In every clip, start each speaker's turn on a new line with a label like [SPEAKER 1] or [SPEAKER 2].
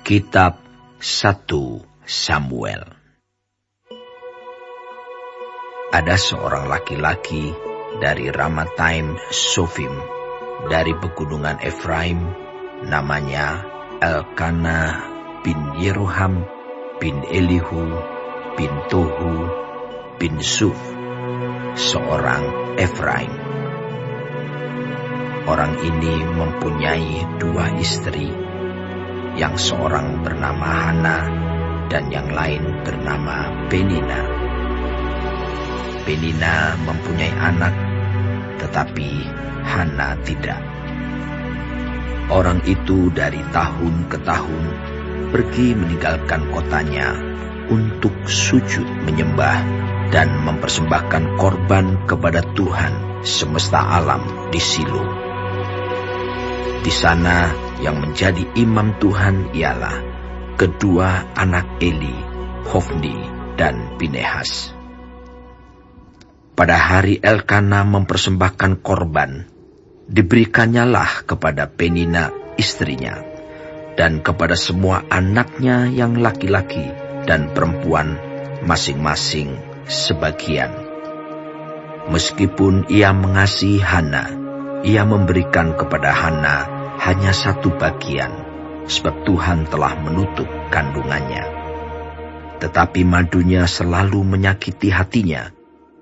[SPEAKER 1] Kitab 1 Samuel. Ada seorang laki-laki dari Ramataim Sofim, dari pegunungan Efraim, namanya Elkana bin Yeroham bin Elihu bin Tohu bin Suf, seorang Efraim. Orang ini mempunyai 2 istri, yang seorang bernama Hana dan yang lain bernama Penina. Penina mempunyai anak, tetapi Hana tidak. Orang itu dari tahun ke tahun pergi meninggalkan kotanya untuk sujud menyembah dan mempersembahkan korban kepada Tuhan semesta alam di Silo. Di sana yang menjadi imam Tuhan ialah kedua anak Eli, Hofni dan Pinehas. Pada hari Elkana mempersembahkan korban, diberikannya kepada Penina istrinya, dan kepada semua anaknya yang laki-laki dan perempuan masing-masing sebagian. Meskipun ia mengasihi Hana, ia memberikan kepada Hana hanya 1 bagian, sebab Tuhan telah menutup kandungannya. Tetapi madunya selalu menyakiti hatinya,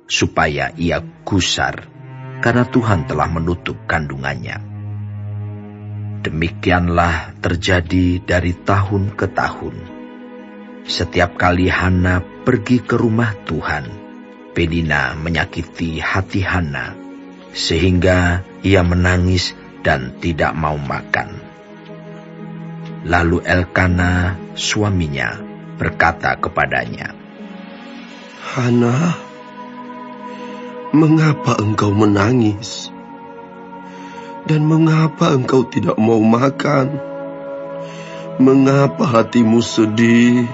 [SPEAKER 1] supaya ia gusar, karena Tuhan telah menutup kandungannya. Demikianlah terjadi dari tahun ke tahun. Setiap kali Hana pergi ke rumah Tuhan, Penina menyakiti hati Hana, sehingga ia menangis dan tidak mau makan. Lalu Elkana, suaminya, berkata kepadanya,
[SPEAKER 2] Hana, mengapa engkau menangis? Dan mengapa engkau tidak mau makan? Mengapa hatimu sedih?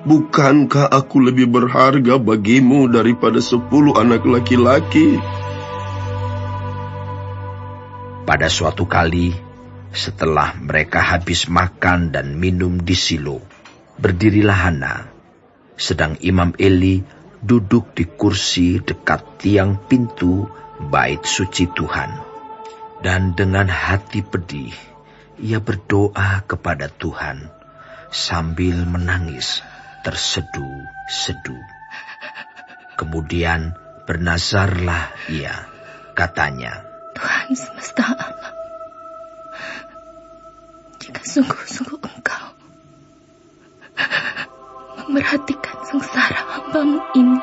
[SPEAKER 2] Bukankah aku lebih berharga bagimu daripada 10 anak laki-laki?
[SPEAKER 1] Pada suatu kali, setelah mereka habis makan dan minum di Silo, berdirilah Hana, sedang Imam Eli duduk di kursi dekat tiang pintu bait suci Tuhan. Dan dengan hati pedih, ia berdoa kepada Tuhan sambil menangis tersedu-sedu. Kemudian bernazarlah ia, katanya,
[SPEAKER 3] Tuhan semesta alam, jika sungguh-sungguh engkau memerhatikan sengsara hamba-Mu ini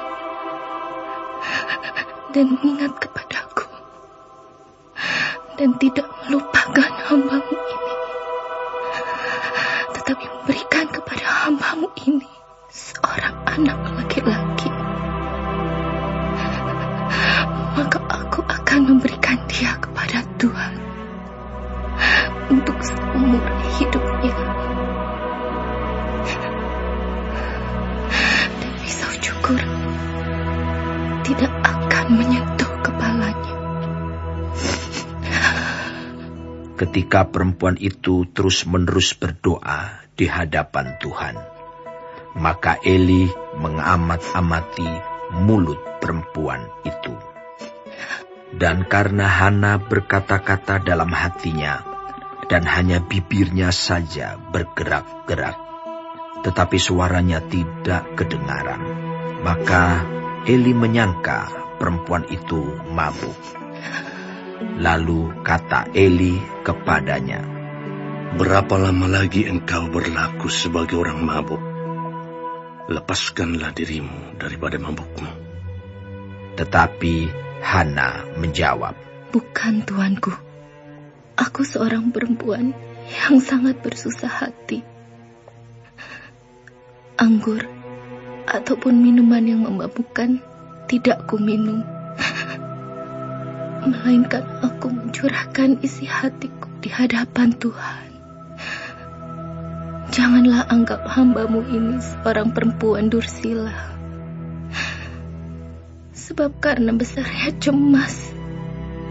[SPEAKER 3] dan mengingat kepadaku dan tidak melupakan hamba-Mu ini, tetapi memberikan kepada hamba-Mu ini seorang anak laki-laki, maka aku akan memberikan dia kepada Tuhan untuk seumur hidupnya. Dan pisau cukur tidak akan menyentuh kepalanya.
[SPEAKER 1] Ketika perempuan itu terus-menerus berdoa di hadapan Tuhan, maka Eli mengamat-amati mulut perempuan itu. Dan karena Hana berkata-kata dalam hatinya, dan hanya bibirnya saja bergerak-gerak, tetapi suaranya tidak kedengaran, maka Eli menyangka perempuan itu mabuk. Lalu kata Eli kepadanya,
[SPEAKER 4] Berapa lama lagi engkau berlaku sebagai orang mabuk? Lepaskanlah dirimu daripada mabukmu.
[SPEAKER 1] Tetapi Hana menjawab,
[SPEAKER 3] Bukan, tuanku. Aku seorang perempuan yang sangat bersusah hati. Anggur ataupun minuman yang memabukkan tidak ku minum, melainkan aku mencurahkan isi hatiku di hadapan Tuhan. Janganlah anggap hamba-Mu ini seorang perempuan dursila. Sebab karena besarnya cemas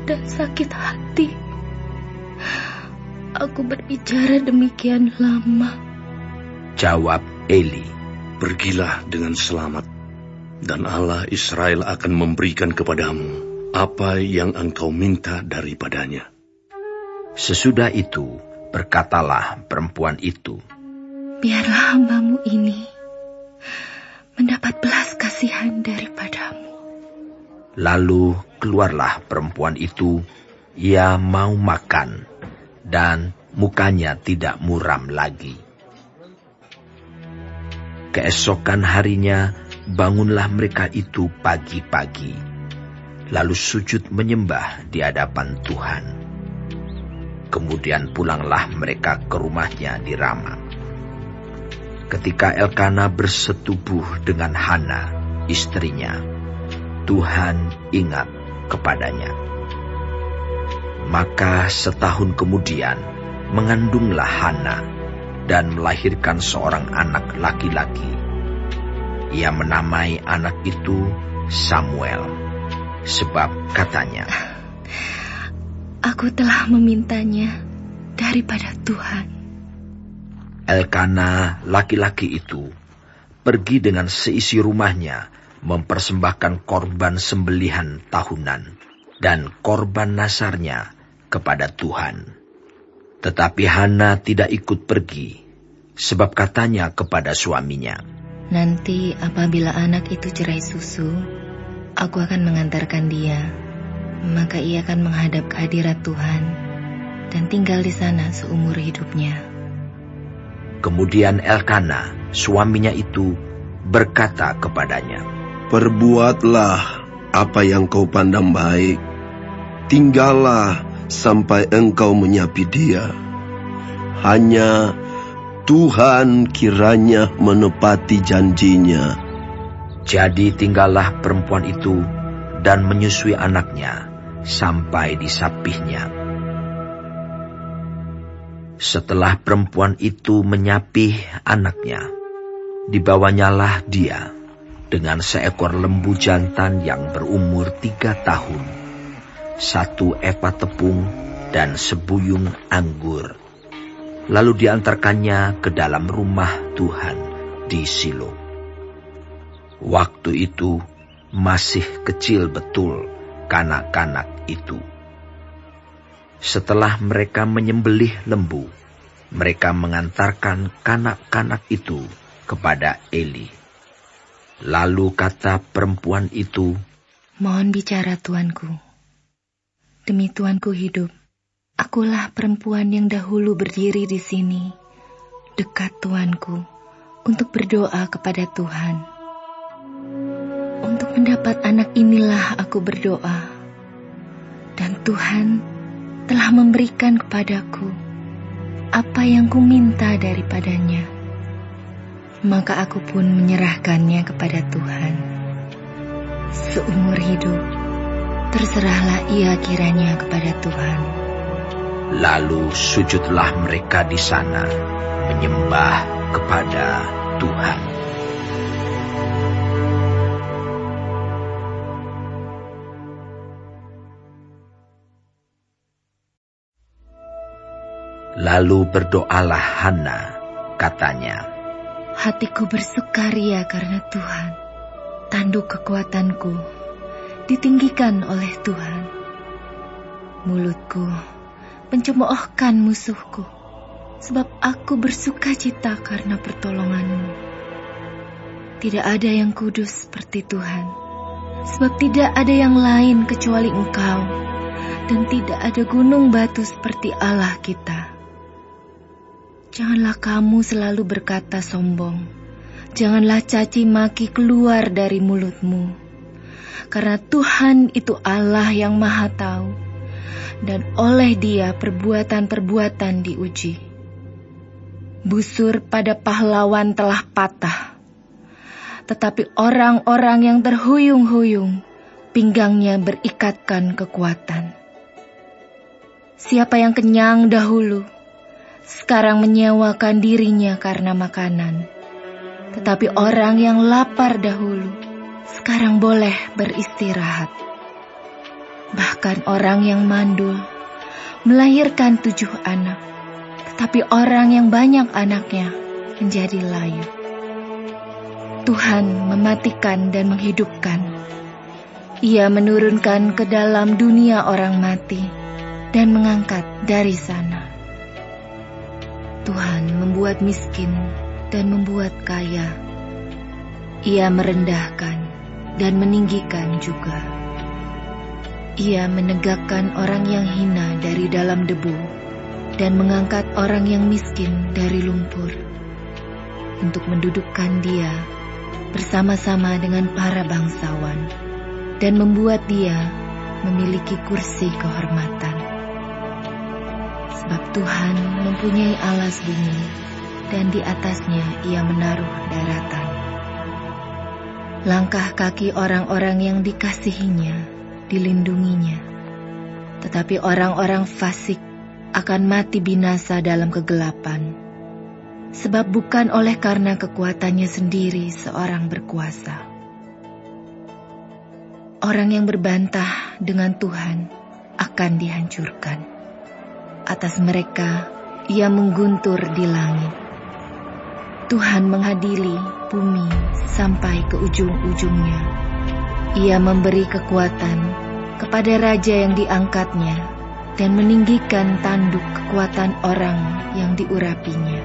[SPEAKER 3] dan sakit hati, aku berbicara demikian lama.
[SPEAKER 1] Jawab Eli,
[SPEAKER 4] Pergilah dengan selamat, dan Allah Israel akan memberikan kepadamu apa yang engkau minta daripadanya.
[SPEAKER 1] Sesudah itu berkatalah perempuan itu,
[SPEAKER 3] Biarlah hamba-Mu ini mendapat belas kasihan daripada-Mu.
[SPEAKER 1] Lalu keluarlah perempuan itu, ia mau makan, dan mukanya tidak muram lagi. Keesokan harinya, bangunlah mereka itu pagi-pagi, lalu sujud menyembah di hadapan Tuhan. Kemudian pulanglah mereka ke rumahnya di Rama. Ketika Elkana bersetubuh dengan Hana, istrinya, Tuhan ingat kepadanya. Maka setahun kemudian mengandunglah Hana dan melahirkan seorang anak laki-laki. Ia menamai anak itu Samuel, sebab katanya,
[SPEAKER 3] Aku telah memintanya daripada Tuhan.
[SPEAKER 1] Elkana laki-laki itu pergi dengan seisi rumahnya mempersembahkan korban sembelihan tahunan dan korban nasarnya kepada Tuhan. Tetapi Hana tidak ikut pergi, sebab katanya kepada suaminya,
[SPEAKER 5] Nanti apabila anak itu cerai susu, aku akan mengantarkan dia, maka ia akan menghadap kehadirat Tuhan dan tinggal di sana seumur hidupnya.
[SPEAKER 1] Kemudian Elkana, suaminya itu, berkata kepadanya,
[SPEAKER 2] Perbuatlah apa yang kau pandang baik. Tinggallah sampai engkau menyapi dia. Hanya Tuhan kiranya menepati janjinya.
[SPEAKER 1] Jadi tinggallah perempuan itu dan menyusui anaknya sampai disapihnya. Setelah perempuan itu menyapih anaknya, dibawanyalah dia dengan seekor lembu jantan yang berumur 3 tahun, 1 efa tepung dan sebuyung anggur. Lalu diantarkannya ke dalam rumah Tuhan di Silo. Waktu itu masih kecil betul kanak-kanak itu. Setelah mereka menyembelih lembu, mereka mengantarkan kanak-kanak itu kepada Eli. Lalu kata perempuan itu,
[SPEAKER 5] Mohon bicara tuanku. Demi tuanku hidup, akulah perempuan yang dahulu berdiri di sini, dekat tuanku, untuk berdoa kepada Tuhan. Untuk mendapat anak inilah aku berdoa, dan Tuhan telah memberikan kepadaku apa yang ku minta daripadanya. Maka aku pun menyerahkannya kepada Tuhan. Seumur hidup, terserahlah ia kiranya kepada Tuhan.
[SPEAKER 1] lalu sujudlah mereka di sana, menyembah kepada Tuhan. Lalu berdoalah Hana, katanya,
[SPEAKER 3] Hatiku bersukaria karena Tuhan. Tanduk kekuatanku ditinggikan oleh Tuhan. Mulutku mencemoohkan musuhku, sebab aku bersuka cita karena pertolongan-Mu. Tidak ada yang kudus seperti Tuhan, sebab tidak ada yang lain kecuali Engkau, dan tidak ada gunung batu seperti Allah kita.
[SPEAKER 5] Janganlah kamu selalu berkata sombong. Janganlah caci maki keluar dari mulutmu. Karena Tuhan itu Allah yang Maha Tahu, dan oleh Dia perbuatan-perbuatan diuji. Busur pada pahlawan telah patah, tetapi orang-orang yang terhuyung-huyung, pinggangnya berikatkan kekuatan. Siapa yang kenyang dahulu, sekarang menyewakan dirinya karena makanan. Tetapi orang yang lapar dahulu, sekarang boleh beristirahat. Bahkan orang yang mandul melahirkan 7 anak, tetapi orang yang banyak anaknya menjadi layu. Tuhan mematikan dan menghidupkan. Ia menurunkan ke dalam dunia orang mati dan mengangkat dari sana. Tuhan membuat miskin dan membuat kaya. Ia merendahkan dan meninggikan juga. Ia menegakkan orang yang hina dari dalam debu dan mengangkat orang yang miskin dari lumpur, untuk mendudukkan dia bersama-sama dengan para bangsawan dan membuat dia memiliki kursi kehormatan. Sebab Tuhan mempunyai alas bumi, dan di atasnya Ia menaruh daratan. Langkah kaki orang-orang yang dikasihinya dilindunginya, tetapi orang-orang fasik akan mati binasa dalam kegelapan, sebab bukan oleh karena kekuatannya sendiri seorang berkuasa. Orang yang berbantah dengan Tuhan akan dihancurkan. Atas mereka Ia mengguntur di langit. Tuhan mengadili bumi sampai ke ujung-ujungnya. Ia memberi kekuatan kepada raja yang diangkatnya dan meninggikan tanduk kekuatan orang yang diurapinya.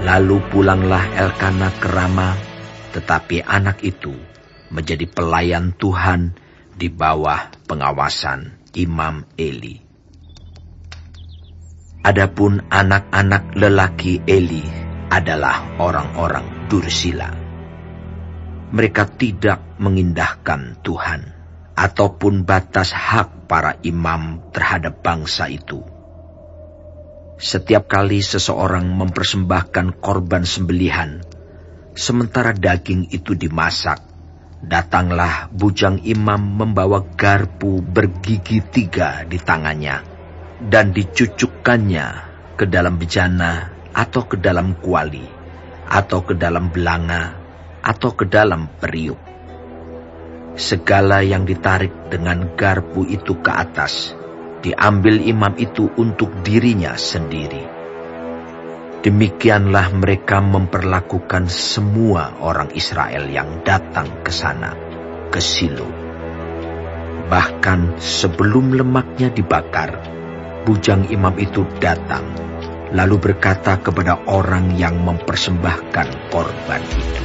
[SPEAKER 1] Lalu pulanglah Elkana ke Rama, tetapi anak itu menjadi pelayan Tuhan di bawah pengawasan Imam Eli. Adapun anak-anak lelaki Eli adalah orang-orang dursila. Mereka tidak mengindahkan Tuhan ataupun batas hak para imam terhadap bangsa itu. Setiap kali seseorang mempersembahkan korban sembelihan, sementara daging itu dimasak, datanglah bujang imam membawa garpu bergigi 3 di tangannya, dan dicucukkannya ke dalam bejana atau ke dalam kuali, atau ke dalam belanga, atau ke dalam periuk. Segala yang ditarik dengan garpu itu ke atas, diambil imam itu untuk dirinya sendiri. Demikianlah mereka memperlakukan semua orang Israel yang datang ke sana, ke Silo. Bahkan sebelum lemaknya dibakar, bujang imam itu datang, lalu berkata kepada orang yang mempersembahkan korban itu,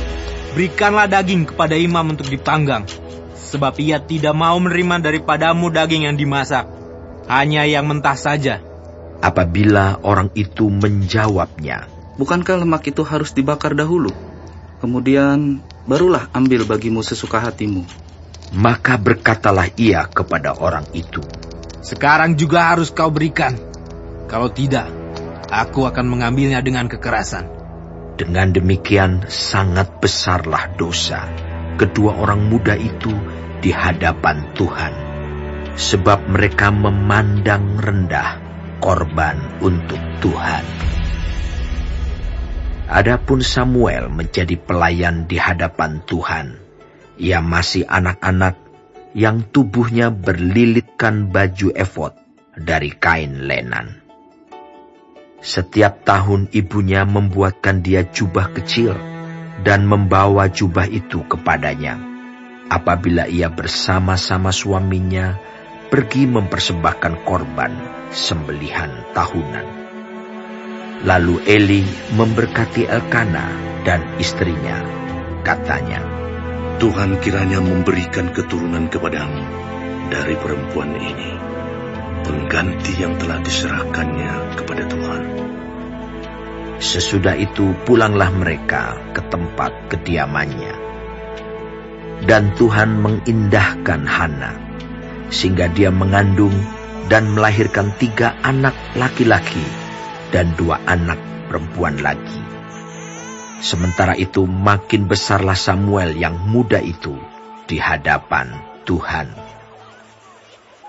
[SPEAKER 6] "Berikanlah daging kepada imam untuk dipanggang, sebab ia tidak mau menerima daripadamu daging yang dimasak, hanya yang mentah saja."
[SPEAKER 1] Apabila orang itu menjawabnya,
[SPEAKER 7] "Bukankah lemak itu harus dibakar dahulu? Kemudian barulah ambil bagimu sesuka hatimu."
[SPEAKER 1] maka berkatalah ia kepada orang itu,
[SPEAKER 6] "Sekarang juga harus kau berikan. Kalau tidak, aku akan mengambilnya dengan kekerasan."
[SPEAKER 1] Dengan demikian sangat besarlah dosa kedua orang muda itu di hadapan Tuhan, sebab mereka memandang rendah korban untuk Tuhan. Adapun Samuel menjadi pelayan di hadapan Tuhan. Ia masih anak-anak yang tubuhnya berlilitkan baju efod dari kain lenan. Setiap tahun ibunya membuatkan dia jubah kecil dan membawa jubah itu kepadanya apabila ia bersama-sama suaminya pergi mempersembahkan korban sembelihan tahunan. Lalu Eli memberkati Elkana dan istrinya. Katanya,
[SPEAKER 4] "Tuhan kiranya memberikan keturunan kepadamu dari perempuan ini, pengganti yang telah diserahkannya kepada Tuhan."
[SPEAKER 1] Sesudah itu pulanglah mereka ke tempat kediamannya. Dan Tuhan mengindahkan Hana, sehingga dia mengandung dan melahirkan 3 anak laki-laki dan 2 anak perempuan lagi. Sementara itu makin besarlah Samuel yang muda itu di hadapan Tuhan.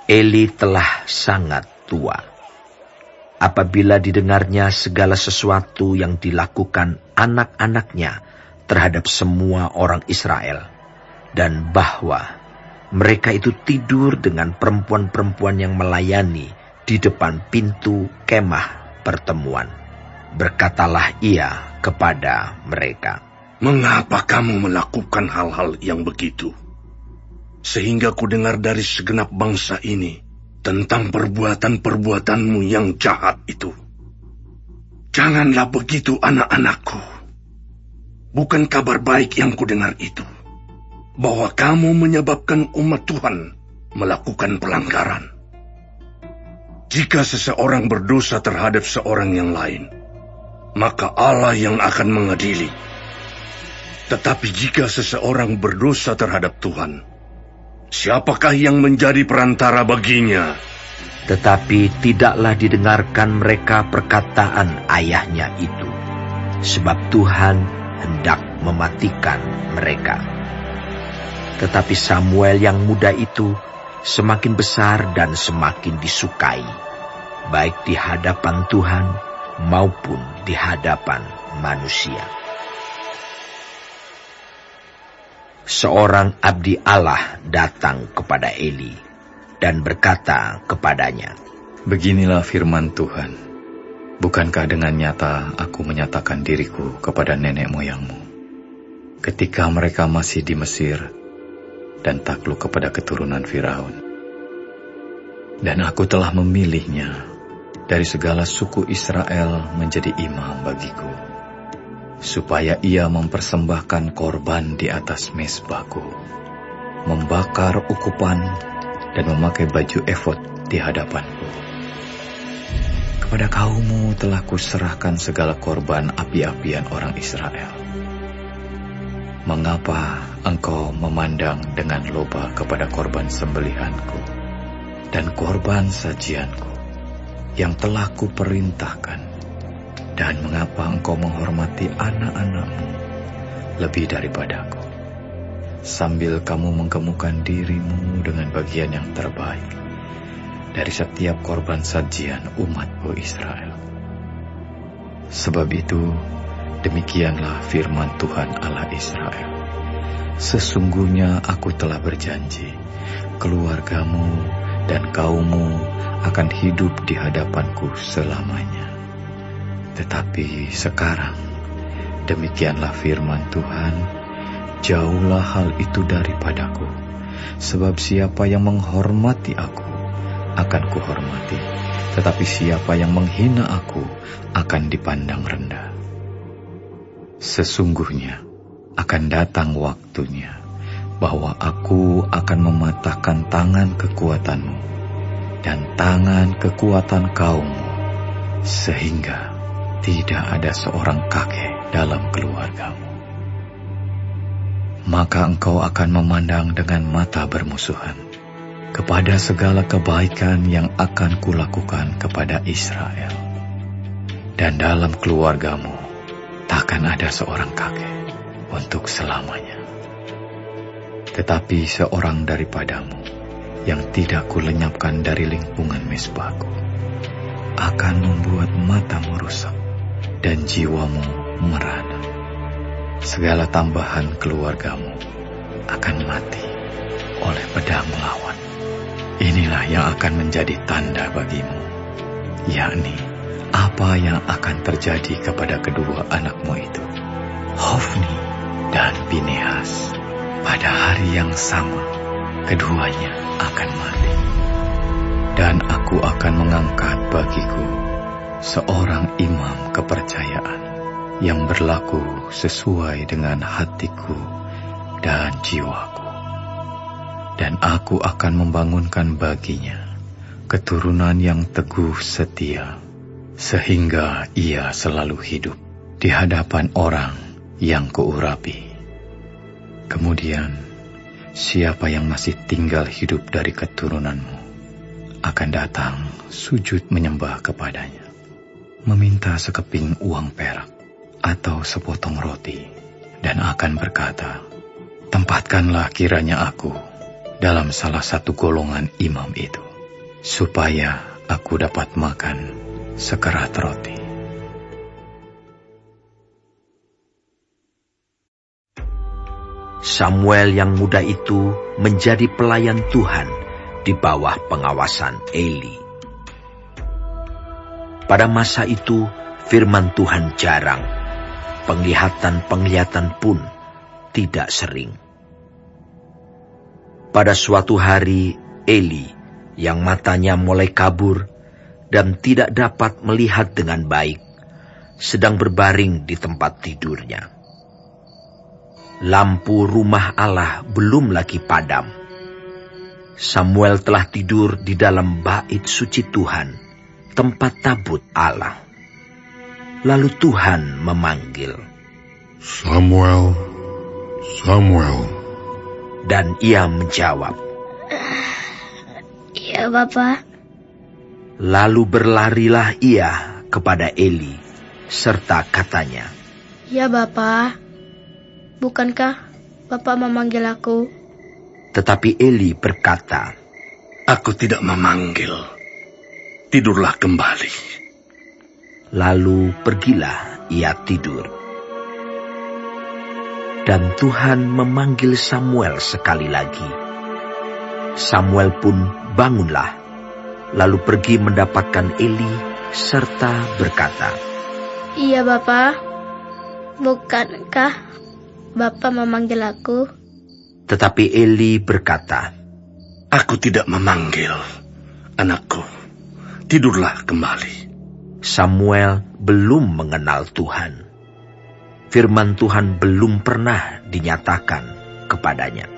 [SPEAKER 1] Eli telah sangat tua. Apabila didengarnya segala sesuatu yang dilakukan anak-anaknya terhadap semua orang Israel, dan bahwa mereka itu tidur dengan perempuan-perempuan yang melayani di depan pintu kemah pertemuan, berkatalah ia kepada mereka,
[SPEAKER 4] "Mengapa kamu melakukan hal-hal yang begitu? Sehingga ku dengar dari segenap bangsa ini tentang perbuatan-perbuatanmu yang jahat itu. Janganlah begitu, anak-anakku. Bukan kabar baik yang ku dengar itu, bahwa kamu menyebabkan umat Tuhan melakukan pelanggaran. Jika seseorang berdosa terhadap seorang yang lain, maka Allah yang akan mengadili. Tetapi jika seseorang berdosa terhadap Tuhan, siapakah yang menjadi perantara baginya?"
[SPEAKER 1] Tetapi tidaklah didengarkan mereka perkataan ayahnya itu, sebab Tuhan hendak mematikan mereka. Tetapi Samuel yang muda itu semakin besar dan semakin disukai, baik di hadapan Tuhan maupun di hadapan manusia. Seorang abdi Allah datang kepada Eli dan berkata kepadanya,
[SPEAKER 8] "Beginilah firman Tuhan, bukankah dengan nyata aku menyatakan diriku kepada nenek moyangmu, ketika mereka masih di Mesir dan takluk kepada keturunan Firaun? Dan aku telah memilihnya dari segala suku Israel menjadi imam bagiku, supaya ia mempersembahkan korban di atas mezbahku, membakar ukupan dan memakai baju efod di hadapanku. Kepada kaummu telah kuserahkan segala korban api-apian orang Israel. Mengapa engkau memandang dengan loba kepada korban sembelihanku dan korban sajianku yang telah kuperintahkan? Dan mengapa engkau menghormati anak-anakmu lebih daripadaku, sambil kamu menggemukkan dirimu dengan bagian yang terbaik dari setiap korban sajian umatku Israel? Sebab itu, demikianlah firman Tuhan Allah Israel. Sesungguhnya aku telah berjanji, keluargamu dan kaummu akan hidup di hadapanku selamanya. Tetapi sekarang, demikianlah firman Tuhan, jauhlah hal itu daripadaku, sebab siapa yang menghormati aku akan kuhormati, tetapi siapa yang menghina aku akan dipandang rendah. Sesungguhnya akan datang waktunya bahwa aku akan mematahkan tangan kekuatanmu dan tangan kekuatan kaummu, sehingga tidak ada seorang kakek dalam keluargamu. Maka engkau akan memandang dengan mata bermusuhan kepada segala kebaikan yang akan kulakukan kepada Israel. Dan dalam keluargamu takkan ada seorang kakek untuk selamanya. Tetapi seorang daripadamu yang tidak kulenyapkan dari lingkungan mezbahku akan membuat matamu rusak dan jiwamu merana. Segala tambahan keluargamu akan mati oleh pedang lawan. Inilah yang akan menjadi tanda bagimu, yakni apa yang akan terjadi kepada kedua anakmu itu, Hofni dan Pinehas. Pada hari yang sama, keduanya akan mati. Dan aku akan mengangkat bagiku seorang imam kepercayaan yang berlaku sesuai dengan hatiku dan jiwaku. Dan aku akan membangunkan baginya keturunan yang teguh setia, sehingga ia selalu hidup. di hadapan orang yang kuurapi. Kemudian, siapa yang masih tinggal hidup dari keturunanmu akan datang sujud menyembah kepadanya, meminta sekeping uang perak atau sepotong roti, dan akan berkata, tempatkanlah kiranya aku dalam salah satu golongan imam itu, supaya aku dapat makan sekerat roti.
[SPEAKER 1] Samuel yang muda itu menjadi pelayan Tuhan di bawah pengawasan Eli. Pada masa itu, firman Tuhan jarang, penglihatan pun tidak sering. Pada suatu hari, Eli, yang matanya mulai kabur dan tidak dapat melihat dengan baik, sedang berbaring di tempat tidurnya. Lampu rumah Allah belum lagi padam. Samuel telah tidur di dalam bait suci Tuhan, tempat tabut Allah. Lalu Tuhan memanggil,
[SPEAKER 9] Samuel, Samuel.
[SPEAKER 1] Dan ia menjawab,
[SPEAKER 3] Iya, Bapa.
[SPEAKER 1] Lalu berlarilah ia kepada Eli, serta katanya,
[SPEAKER 3] Ya, Bapa. Bukankah Bapak memanggil aku?
[SPEAKER 1] Tetapi Eli berkata,
[SPEAKER 4] Aku tidak memanggil. Tidurlah kembali.
[SPEAKER 1] Lalu pergilah ia tidur. Dan Tuhan memanggil Samuel sekali lagi. Samuel pun bangunlah, lalu pergi mendapatkan Eli serta berkata,
[SPEAKER 3] Iya, Bapa. Bukankah Bapak memanggil aku?
[SPEAKER 1] Tetapi Eli berkata,
[SPEAKER 4] Aku tidak memanggil, anakku. Tidurlah kembali.
[SPEAKER 1] Samuel belum mengenal Tuhan. Firman Tuhan belum pernah dinyatakan kepadanya.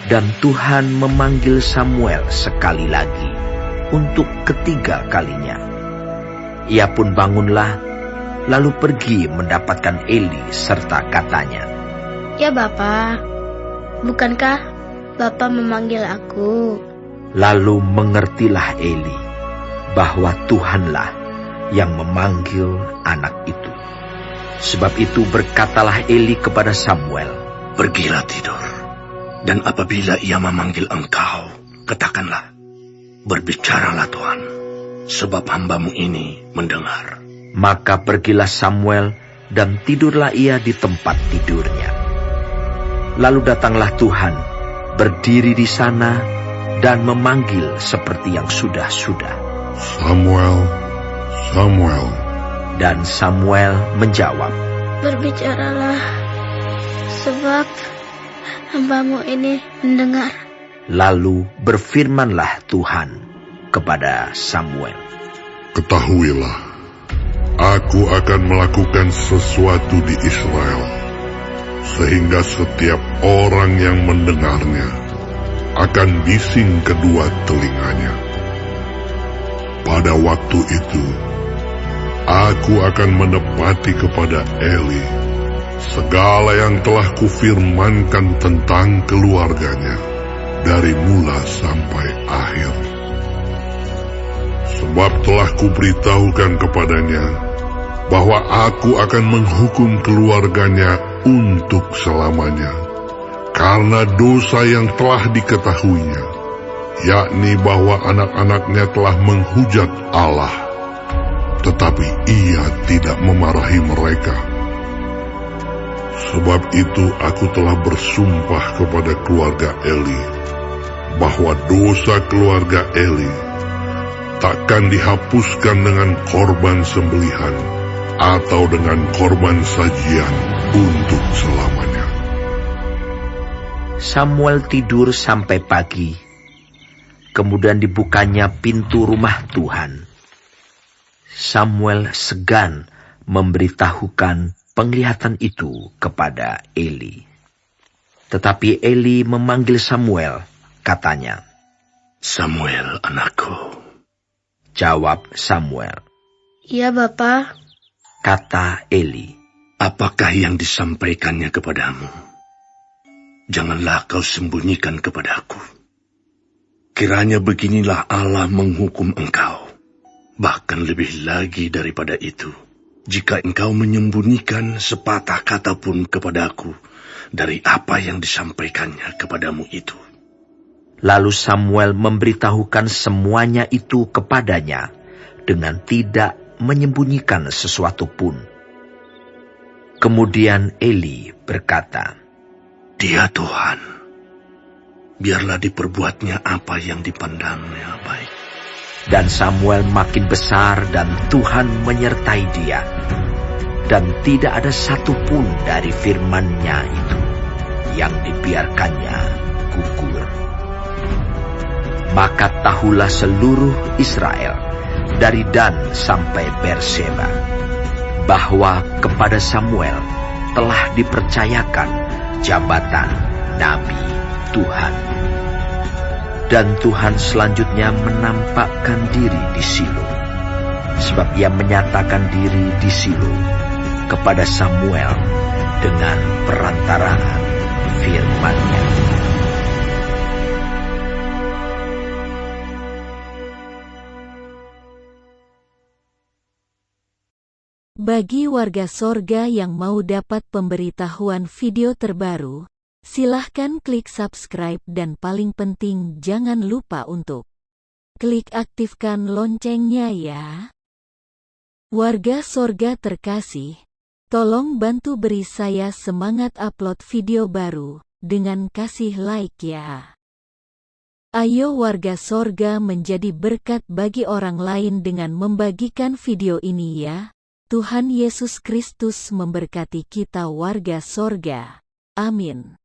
[SPEAKER 1] Dan Tuhan memanggil Samuel sekali lagi untuk ketiga kalinya. Ia pun bangunlah, lalu pergi mendapatkan Eli serta katanya,
[SPEAKER 3] Ya, Bapa. Bukankah Bapak memanggil aku?
[SPEAKER 1] Lalu mengertilah Eli bahwa Tuhanlah yang memanggil anak itu. Sebab itu berkatalah Eli kepada Samuel,
[SPEAKER 4] Pergilah tidur, dan apabila ia memanggil engkau, katakanlah, Berbicaralah Tuhan, sebab hambamu ini mendengar.
[SPEAKER 1] Maka pergilah Samuel dan tidurlah ia di tempat tidurnya. Lalu datanglah Tuhan, berdiri di sana dan memanggil seperti yang sudah-sudah,
[SPEAKER 9] Samuel, Samuel.
[SPEAKER 1] Dan Samuel menjawab,
[SPEAKER 3] Berbicaralah, sebab hambamu ini mendengar.
[SPEAKER 1] Lalu berfirmanlah Tuhan kepada Samuel,
[SPEAKER 9] Ketahuilah, aku akan melakukan sesuatu di Israel, sehingga setiap orang yang mendengarnya akan bising kedua telinganya. Pada waktu itu, aku akan menepati kepada Eli segala yang telah kufirmankan tentang keluarganya dari mula sampai akhir. Sebab telah kuberitahukan kepadanya bahwa aku akan menghukum keluarganya untuk selamanya, karena dosa yang telah diketahuinya, yakni bahwa anak-anaknya telah menghujat Allah, tetapi ia tidak memarahi mereka. Sebab itu aku telah bersumpah kepada keluarga Eli, bahwa dosa keluarga Eli takkan dihapuskan dengan korban sembelihan atau dengan korban sajian untuk selamanya.
[SPEAKER 1] Samuel tidur sampai pagi. Kemudian dibukanya pintu rumah Tuhan. Samuel segan memberitahukan penglihatan itu kepada Eli. Tetapi Eli memanggil Samuel, katanya,
[SPEAKER 4] Samuel, anakku.
[SPEAKER 1] Jawab Samuel,
[SPEAKER 3] Iya, Bapa.
[SPEAKER 1] Kata Eli,
[SPEAKER 4] apakah yang disampaikannya kepadamu? Janganlah kau sembunyikan kepadaku. Kiranya beginilah Allah menghukum engkau. Bahkan lebih lagi daripada itu, jika engkau menyembunyikan sepatah kata pun kepadaku dari apa yang disampaikannya kepadamu itu.
[SPEAKER 1] Lalu Samuel memberitahukan semuanya itu kepadanya dengan tidak menyembunyikan sesuatu pun. Kemudian Eli berkata, "Dia Tuhan, biarlah diperbuatnya apa yang dipandangnya baik." Dan Samuel makin besar dan Tuhan menyertai dia. Dan tidak ada satupun dari firman-Nya itu yang dibiarkannya gugur. Maka tahulah seluruh Israel, dari Dan sampai Berseba, bahwa kepada Samuel telah dipercayakan jabatan Nabi Tuhan. Dan Tuhan selanjutnya menampakkan diri di Silo, sebab Ia menyatakan diri di Silo kepada Samuel dengan perantaraan firman-Nya.
[SPEAKER 10] Bagi warga sorga yang mau dapat pemberitahuan video terbaru, silahkan klik subscribe dan paling penting jangan lupa untuk klik aktifkan loncengnya ya. Warga sorga terkasih, tolong bantu beri saya semangat upload video baru dengan kasih like ya. Ayo warga sorga menjadi berkat bagi orang lain dengan membagikan video ini ya. Tuhan Yesus Kristus memberkati kita warga sorga. Amin.